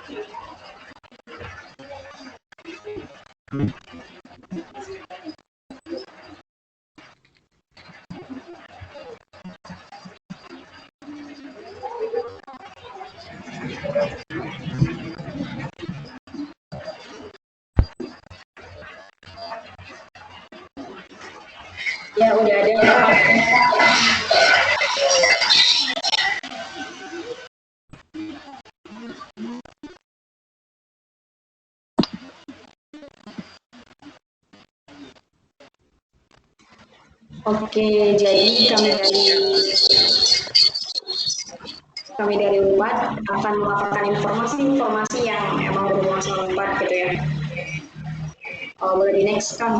Ya udah ada. Oke, jadi kami dari Unpad akan melaporkan informasi-informasi yang emang berhubungan sama Unpad gitu ya. Boleh di next kan?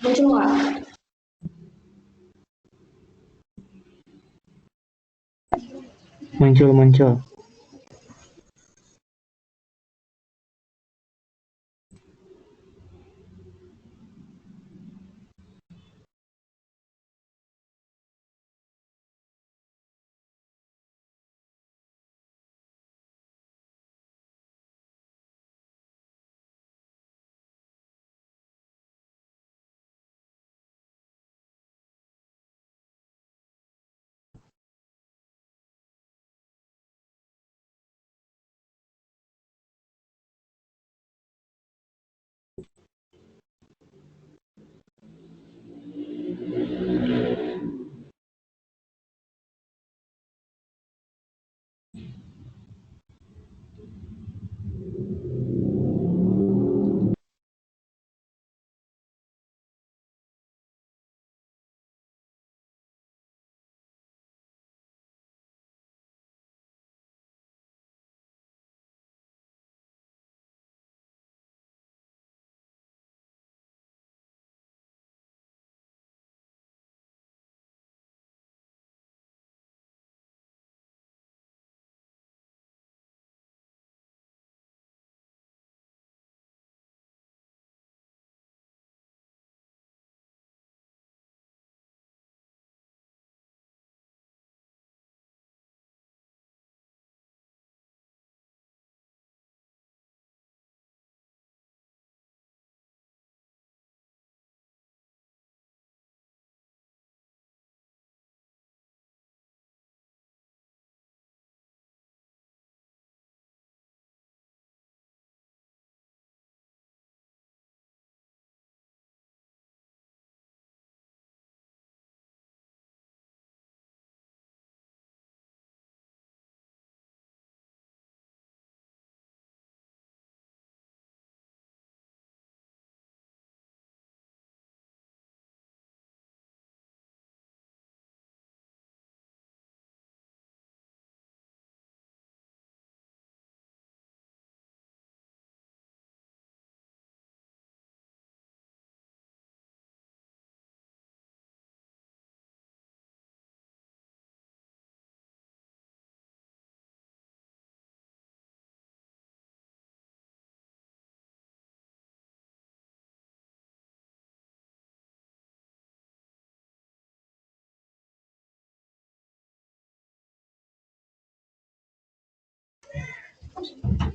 Muncul nggak? Muncul.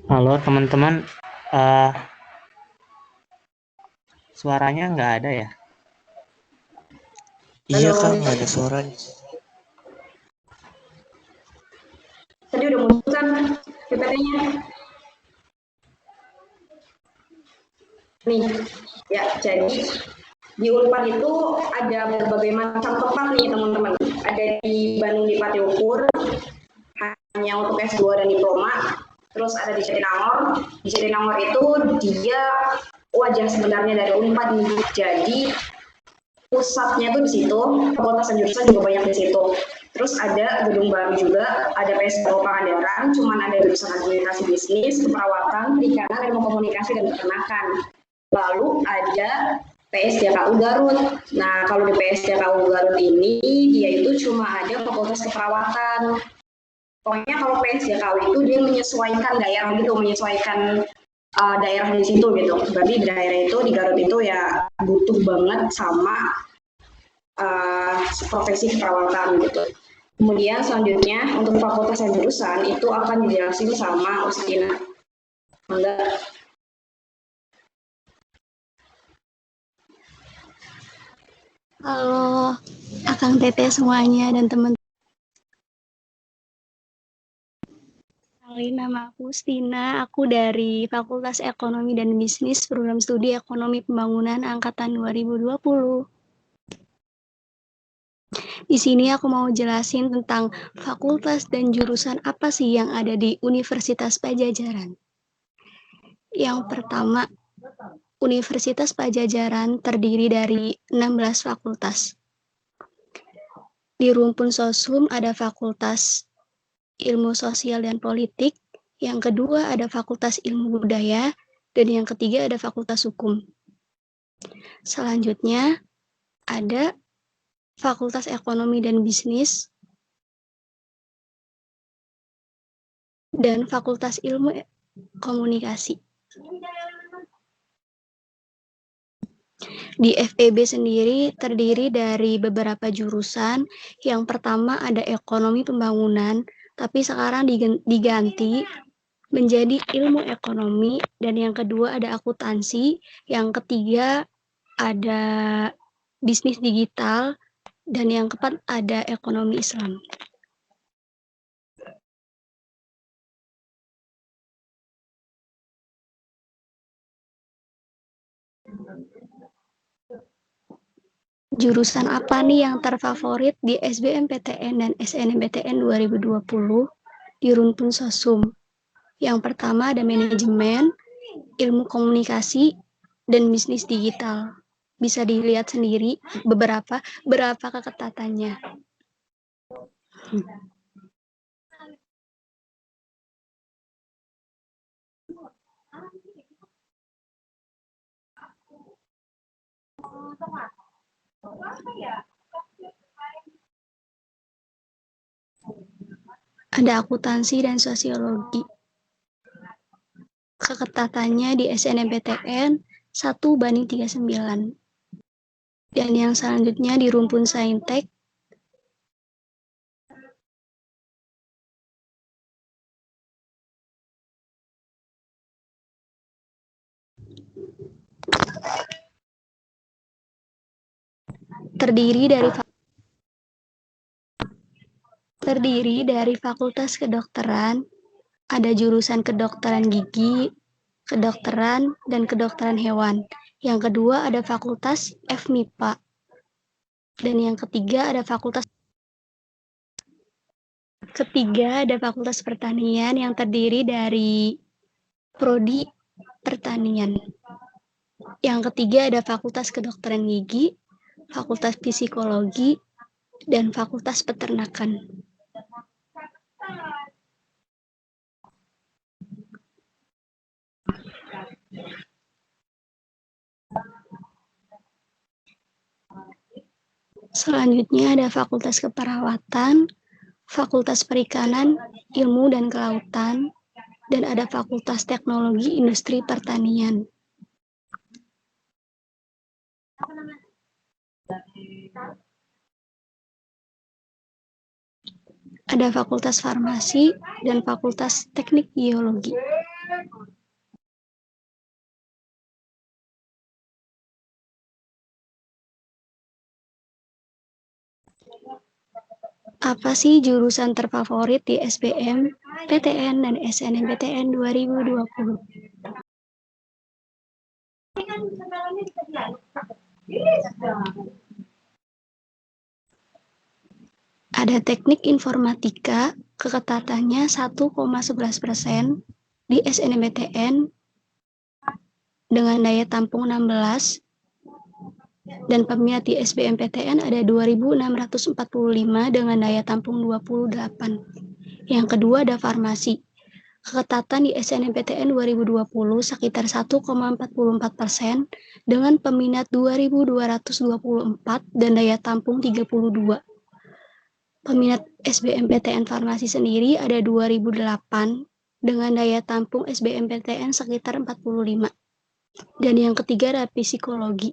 Halo teman-teman, eh, suaranya nggak ada ya? Iya Halo, Kak, nggak ada suaranya. tadi udah muncul kan PPT-nya? Nih, ya, jadi di Unpad itu ada berbagai macam tempat nih teman-teman. Ada di Bandung di Pati Ukur, hanya untuk S2 dan diploma. Terus ada di Jatinangor. Di Jatinangor itu dia wajah sebenarnya dari Unpad nih. Jadi pusatnya tuh di situ, fakultas dan jurusan juga banyak di situ. Terus ada gedung baru juga, ada PSDO Pangandaran, cuman ada jurusan administrasi bisnis, keperawatan, perikanan, ilmu komunikasi, dan peternakan. Lalu ada PSDKU Garut. Nah, kalau di PSDKU Garut ini, dia itu cuma ada fakultas keperawatan. Pokoknya kalau PSDKU itu dia menyesuaikan daerah gitu, menyesuaikan daerah di situ gitu. Berarti di daerah itu di Garut itu ya butuh banget sama profesi keperawatan gitu. Kemudian selanjutnya untuk fakultas dan jurusan itu akan dijelasin sama Ustina. Enggak. Halo, Akang Teteh semuanya dan teman-teman. Nama aku Stina, aku dari Fakultas Ekonomi dan Bisnis, Program Studi Ekonomi Pembangunan Angkatan 2020. Di sini aku mau jelasin tentang fakultas dan jurusan apa sih yang ada di Universitas Pajajaran. Yang pertama, Universitas Pajajaran terdiri dari 16 fakultas. Di rumpun Sosum ada Fakultas Ilmu Sosial dan Politik, yang kedua ada Fakultas Ilmu Budaya, dan yang ketiga ada Fakultas Hukum. Selanjutnya ada Fakultas Ekonomi dan Bisnis, dan Fakultas Ilmu Komunikasi. Di FEB sendiri terdiri dari beberapa jurusan. Yang pertama ada Ekonomi Pembangunan, tapi sekarang diganti menjadi Ilmu Ekonomi, dan yang kedua ada Akuntansi, yang ketiga ada Bisnis Digital, dan yang keempat ada Ekonomi Islam. Jurusan apa nih yang terfavorit di SBMPTN dan SNMPTN 2020 di rumpun Sosum? Yang pertama ada manajemen, ilmu komunikasi, dan bisnis digital. Bisa dilihat sendiri berapa keketatannya. Ada akuntansi dan sosiologi. Keketatannya di SNMPTN 1:39. Dan yang selanjutnya di rumpun Saintek terdiri dari Fakultas Kedokteran, ada jurusan kedokteran gigi, kedokteran, dan kedokteran hewan. Yang kedua ada Fakultas FMIPA. Dan yang ketiga ada Fakultas Pertanian yang terdiri dari Prodi Pertanian. Yang ketiga ada Fakultas Kedokteran Gigi, Fakultas Psikologi, dan Fakultas Peternakan. Selanjutnya ada Fakultas Keperawatan, Fakultas Perikanan, Ilmu dan Kelautan, dan ada Fakultas Teknologi Industri Pertanian. Ada Fakultas Farmasi dan Fakultas Teknik Geologi. Apa sih jurusan terfavorit di SBM, PTN, dan SNMPTN 2020? Ada teknik informatika, keketatannya 1,11%, di SNMPTN dengan daya tampung 16, dan peminat di SBMPTN ada 2.645 dengan daya tampung 28. Yang kedua ada farmasi. Keketatan di SNMPTN 2020 sekitar 1,44% dengan peminat 2.224 dan daya tampung 32. Peminat SBMPTN farmasi sendiri ada 2.008 dengan daya tampung SBMPTN sekitar 45. Dan yang ketiga ada psikologi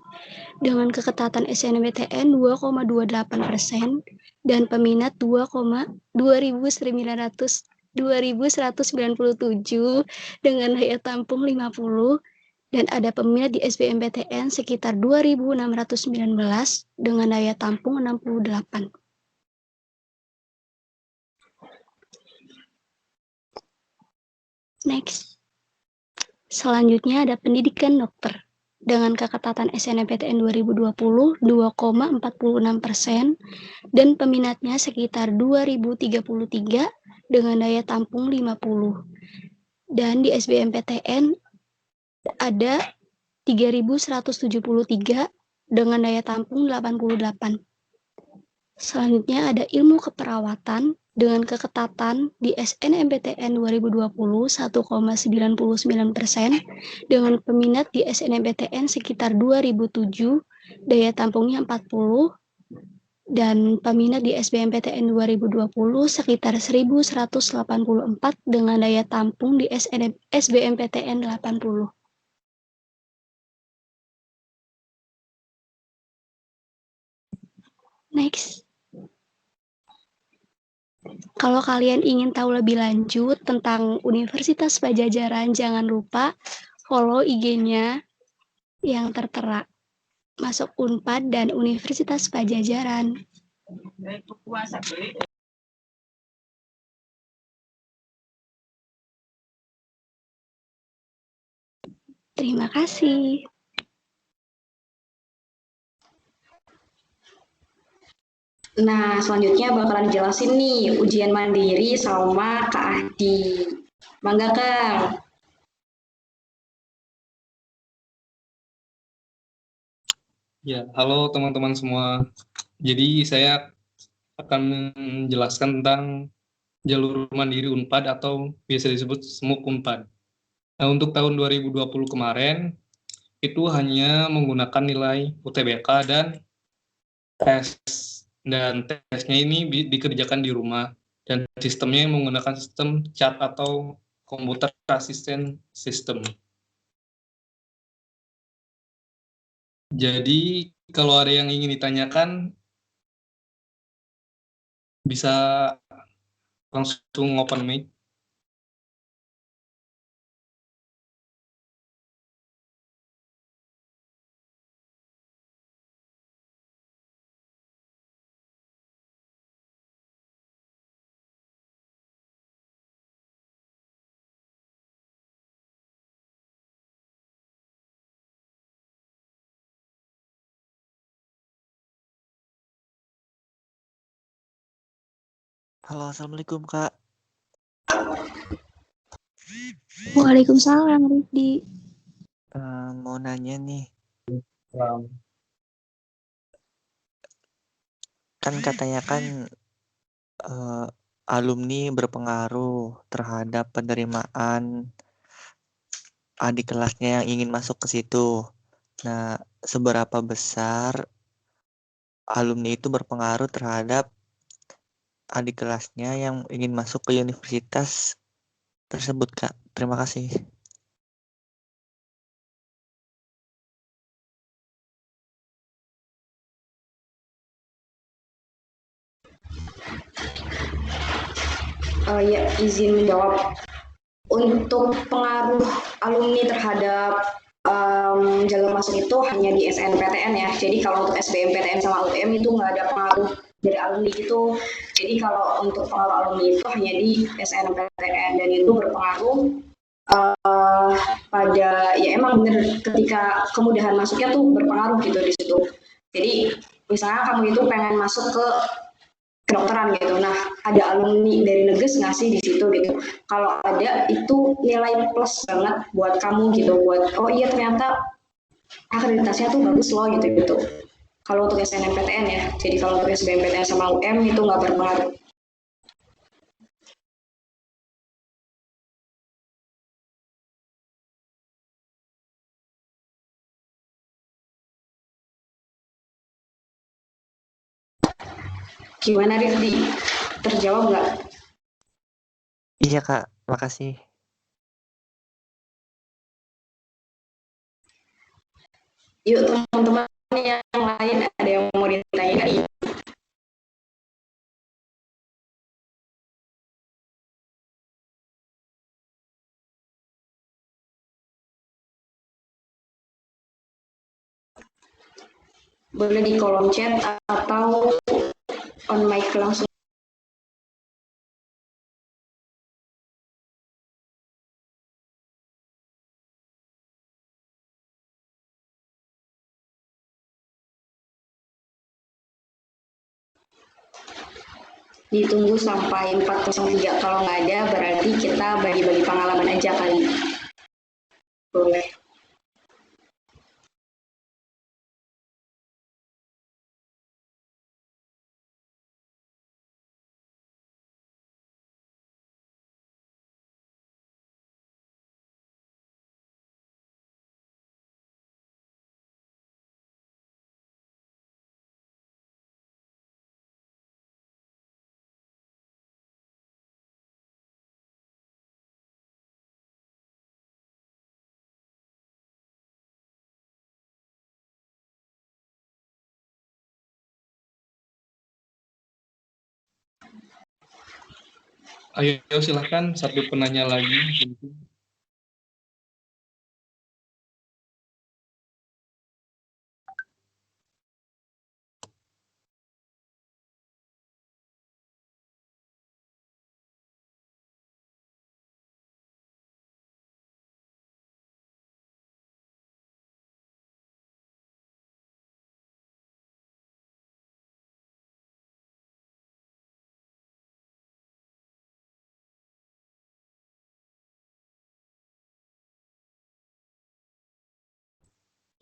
dengan keketatan SNMPTN 2,28% dan peminat 2.197 dengan daya tampung 50, dan ada peminat di SBMPTN sekitar 2.619 dengan daya tampung 68. Next. Selanjutnya ada pendidikan dokter. Dengan keketatan SNMPTN 2020 2,46% dan peminatnya sekitar 2.033 dengan daya tampung 50. Dan di SBMPTN ada 3.173 dengan daya tampung 88. Selanjutnya ada ilmu keperawatan dengan keketatan di SNMPTN 2020 1,99% dengan peminat di SNMPTN sekitar 2.007, daya tampungnya 40, dan peminat di SBMPTN 2020 sekitar 1.184 dengan daya tampung di SBMPTN 80. Next. Kalau kalian ingin tahu lebih lanjut tentang Universitas Padjadjaran, jangan lupa follow IG-nya yang tertera. Masuk Unpad dan Universitas Padjadjaran. Terima kasih. Nah, selanjutnya bakalan dijelasin nih ujian mandiri sama Kak Adi. Mangga, Kak. Ya, halo teman-teman semua. Jadi saya akan menjelaskan tentang jalur mandiri Unpad atau biasa disebut SMUK Unpad. Nah, untuk tahun 2020 kemarin itu hanya menggunakan nilai UTBK dan tes. Dan tesnya ini dikerjakan di rumah dan sistemnya menggunakan sistem CAT atau Computer Assistant System. Jadi kalau ada yang ingin ditanyakan bisa langsung open mic. Halo, assalamualaikum Kak. Waalaikumsalam, Rifdi. Mau nanya nih, kan katanya kan alumni berpengaruh terhadap penerimaan adik kelasnya yang ingin masuk ke situ. Nah, seberapa besar alumni itu berpengaruh terhadap adik kelasnya yang ingin masuk ke universitas tersebut, Kak? Terima kasih. Ya, izin menjawab. Untuk pengaruh alumni terhadap jalur masuk itu hanya di SNPTN ya. Jadi kalau untuk SBMPTN sama UTM itu nggak ada pengaruh dari alumni itu. Jadi kalau untuk pengaruh alumni itu hanya di SNPTN dan itu berpengaruh pada ya emang bener ketika kemudahan masuknya tuh berpengaruh gitu di situ. Jadi misalnya kamu itu pengen masuk ke kedokteran gitu. Nah, ada alumni dari Neges ngasih di situ gitu. Kalau ada itu nilai plus banget buat kamu gitu. Buat oh iya ternyata akreditasinya tuh bagus loh gitu gitu. Kalau untuk SNMPTN ya. Jadi kalau untuk SBMPTN sama UM itu nggak berpengaruh. Gimana Rifdi? Terjawab nggak? Iya Kak, makasih. Yuk teman-teman yang lain ada yang mau ditanyain? Boleh di kolom chat atau on mic langsung. Ditunggu sampai 403. Kalau nggak ada berarti kita bagi-bagi pengalaman aja kali. Boleh. Ayo silahkan satu penanya lagi.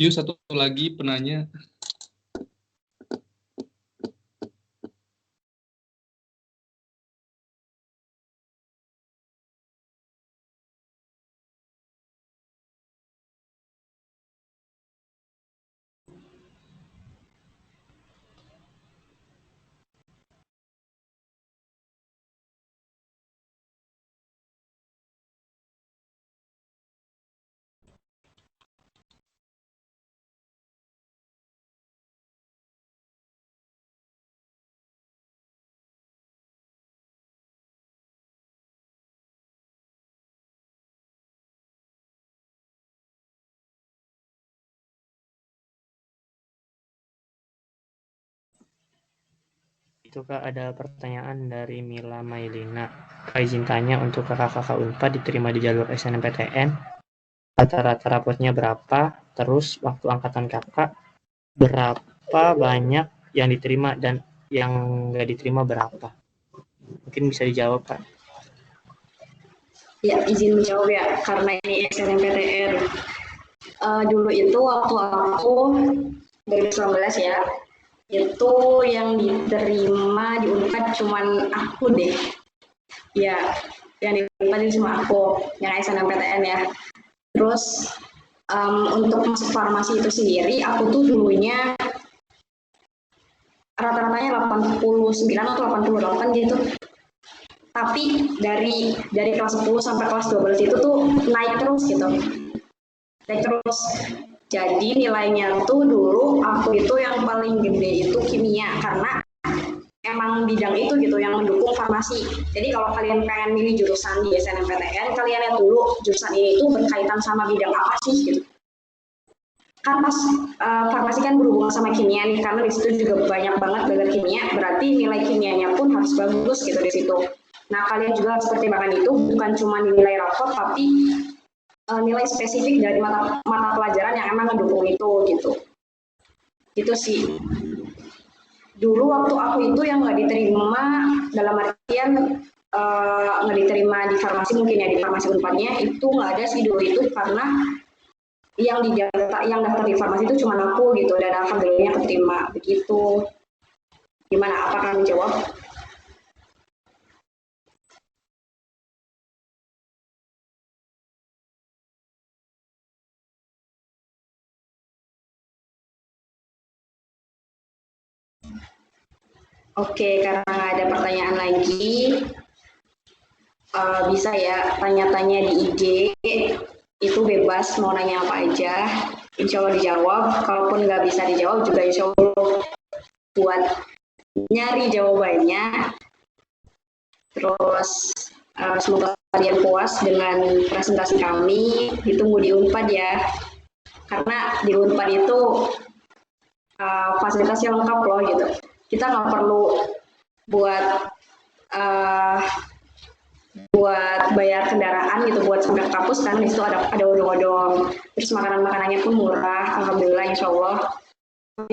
Yuk satu lagi penanya. Itu Kak, ada pertanyaan dari Mila Mailina. Kak, izin tanya, untuk kakak-kakak UNPAD diterima di jalur SNMPTN, rata-rata rapotnya berapa? Terus waktu angkatan kakak berapa banyak yang diterima dan yang nggak diterima berapa? Mungkin bisa dijawab Kak. Ya, izin menjawab ya, karena ini SNMPTN. Dulu itu waktu aku 2019 ya, itu yang diterima di UNPAD cuman aku deh. Ya, yang di UNPAD itu cuma aku, yang SNMPTN ya. Terus untuk masuk farmasi itu sendiri, aku tuh dulunya rata-ratanya 89 atau 88 gitu. Tapi dari kelas 10 sampai kelas 12 itu tuh naik terus gitu. Naik terus. Jadi nilainya tuh dulu aku itu yang paling gede itu kimia karena emang bidang itu gitu yang mendukung farmasi. Jadi kalau kalian pengen milih jurusan di SNMPTN, kalian lihat dulu jurusan ini itu berkaitan sama bidang apa sih gitu. Kan pas farmasi kan berhubungan sama kimia nih, karena di situ juga banyak banget belajar kimia, berarti nilai kimianya pun harus bagus gitu di situ. Nah, kalian juga harus pertimbangkan itu bukan cuma nilai rapot, tapi nilai spesifik dari mata pelajaran yang emang mendukung itu gitu. Gitu sih. Dulu waktu aku itu yang nggak diterima dalam artian nggak diterima di farmasi, mungkin ya di farmasi Unpadnya itu nggak ada sih dulu itu, karena yang daftar di farmasi itu cuma aku gitu, dan alhamdulillahnya keterima begitu. Gimana, apakah menjawab? Oke, karena nggak ada pertanyaan lagi, bisa ya tanya-tanya di IG, itu bebas mau nanya apa aja, insya Allah dijawab. Kalaupun nggak bisa dijawab juga insya Allah buat nyari jawabannya. Terus semoga kalian puas dengan presentasi kami, ditunggu di Unpad ya, karena di Unpad itu fasilitasnya lengkap loh gitu. Kita nggak perlu buat bayar kendaraan gitu buat sampai ke kampus, karena di situ ada odong-odong, terus makanannya pun murah, alhamdulillah insya Allah.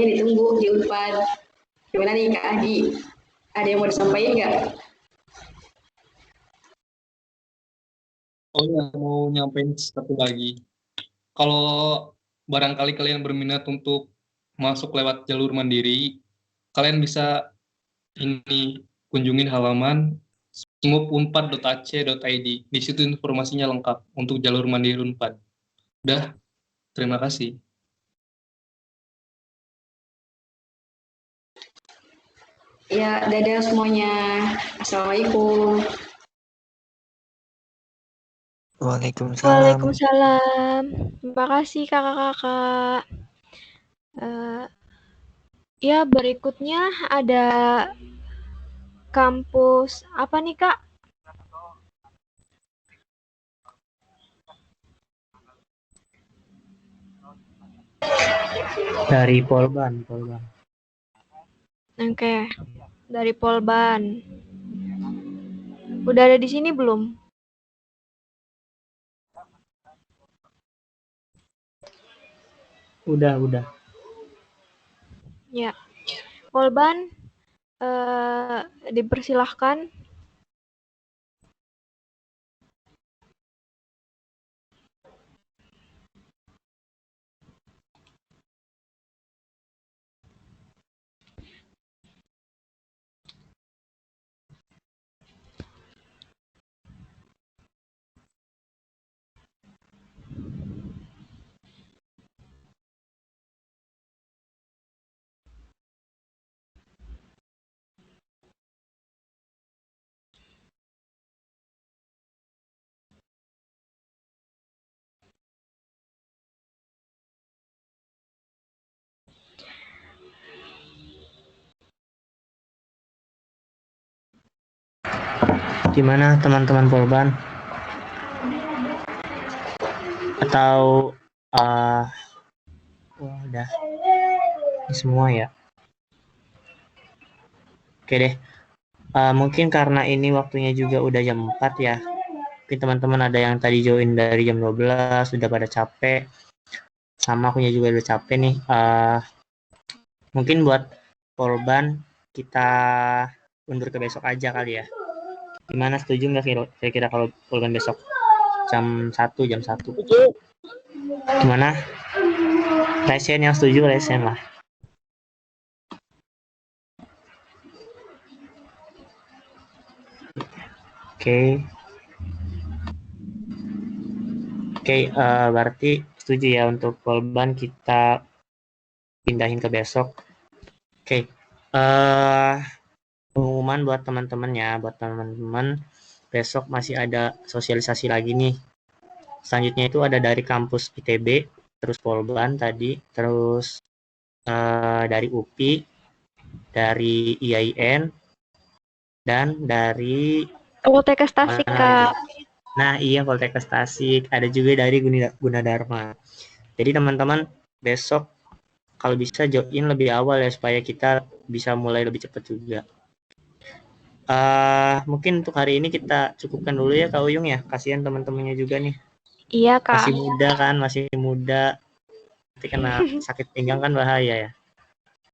Ini ditunggu di Unpad. Gimana nih Kak Adi, ada yang mau disampaikan nggak? Oh ya, mau nyampein satu lagi. Kalau barangkali kalian berminat untuk masuk lewat jalur mandiri, kalian bisa ini kunjungin halaman smupunpad.ac.id. Di situ informasinya lengkap untuk jalur mandiri Unpad. Udah, terima kasih. Ya, dadah semuanya. Assalamualaikum. Waalaikumsalam. Waalaikumsalam. Terima kasih kakak-kakak. Ya, berikutnya ada kampus apa nih Kak? Dari Polban. Oke, dari Polban. Udah ada di sini belum? Udah. Ya, Polban dipersilahkan. Gimana teman-teman Polban? Atau udah ini semua ya? Oke deh. Mungkin karena ini waktunya juga udah jam 4 ya. Mungkin teman-teman ada yang tadi join dari jam 12, sudah pada capek. Sama akunya juga udah capek nih. Mungkin buat Polban kita undur ke besok aja kali ya. Gimana, setuju nggak kira-kira kalau Polban besok jam 1? Gimana? Resen yang setuju, resen lah. Oke, berarti setuju ya untuk Polban kita pindahin ke besok. Oke, pengumuman buat teman-teman ya, buat teman-teman besok masih ada sosialisasi lagi nih. Selanjutnya itu ada dari kampus ITB, terus Polban tadi, terus dari UPI, dari IAIN, Dan dari Poltekkes Tasik, mana Kak. lagi? Nah, iya, Poltekkes Tasik. Ada juga dari Gunadarma. Jadi teman-teman besok kalau bisa join lebih awal ya supaya kita bisa mulai lebih cepat juga. Mungkin untuk hari ini kita cukupkan dulu ya Kak Uyung ya. Kasihan teman-temannya juga nih. Iya, Kak. Masih muda kan, masih muda. Nanti kena sakit pinggang kan bahaya ya.